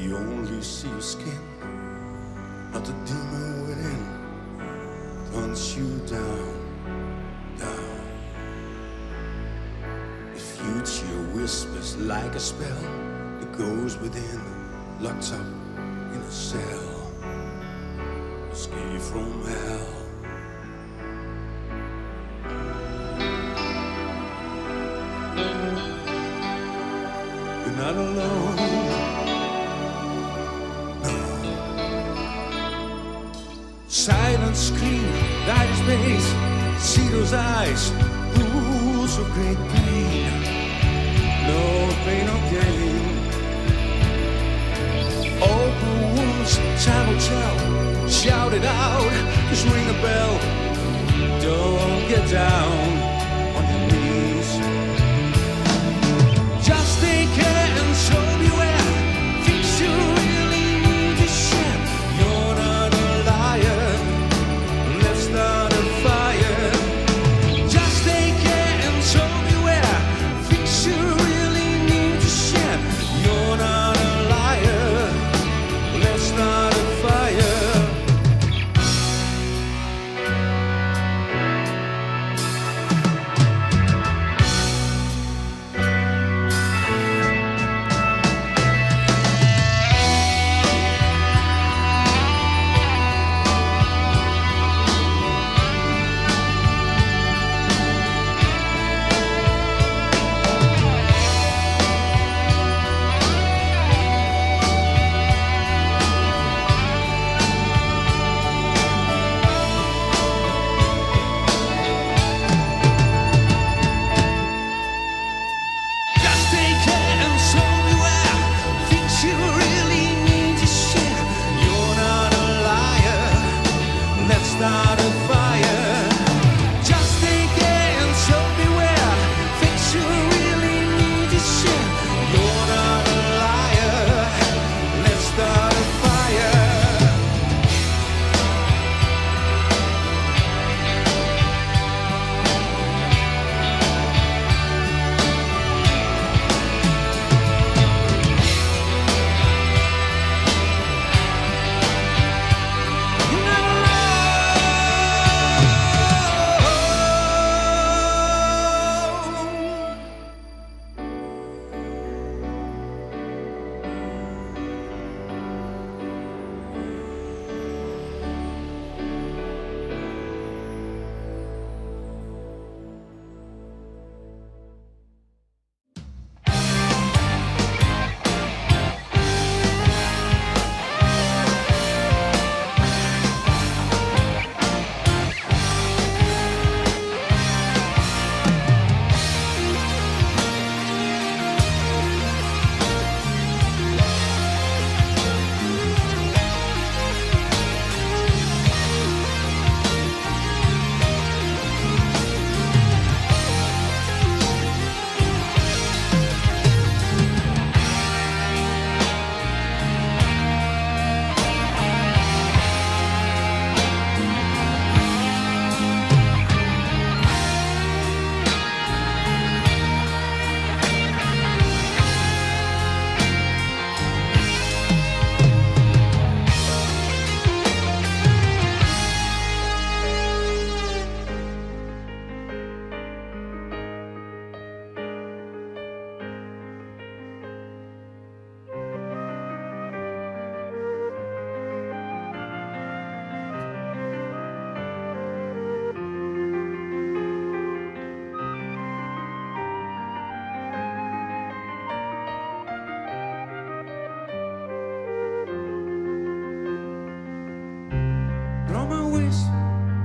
You only see your skin, not the demon within. Hunts you down, down. The future whispers like a spell that goes within, locked up in a cell. Escape from hell. You're not alone. Silent scream, died in space. See those eyes, pools of great pain. No pain or gain. Open wounds, time will tell. Shout it out, just ring a bell. Don't get down on your knees. Just take care and show beware. Things you really need to share. You're not a liar. Let's start a fire. Just take care and show beware. Things you really need to share. You're not a liar. Let's start a fire. Start a fire. Just take care and so beware. Things you really need to share. You're not a liar. Let's start a fire.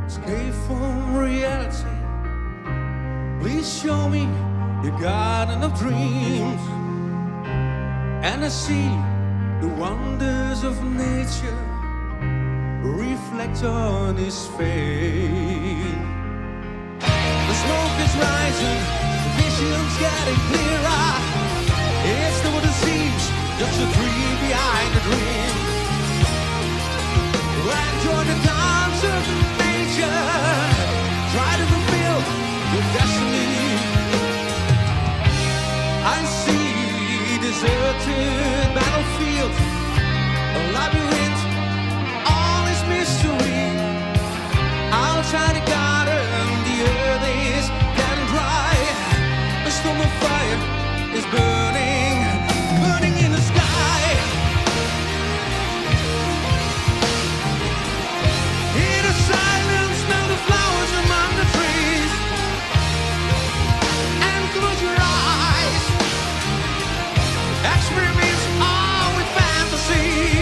Escape from reality. Please show me your garden of dreams, and I see the wonders of nature reflect on his face. The smoke is rising, the vision's getting clearer. It's not what it seems, just a dream behind a dream. Enjoy the dance of nature. Try to fulfill your destiny. I see deserted battlefield, from a fire is burning, burning in the sky. In the silence, smell the flowers among the trees, and close your eyes. Experiments all with fantasy.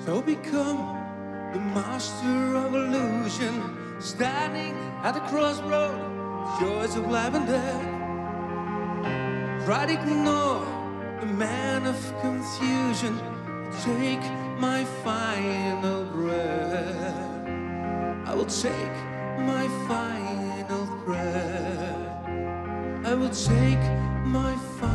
So become the master of illusion, standing at the crossroad, joys of life and death. Try to ignore the man of confusion, take my final breath. I will take my final breath. I will take my final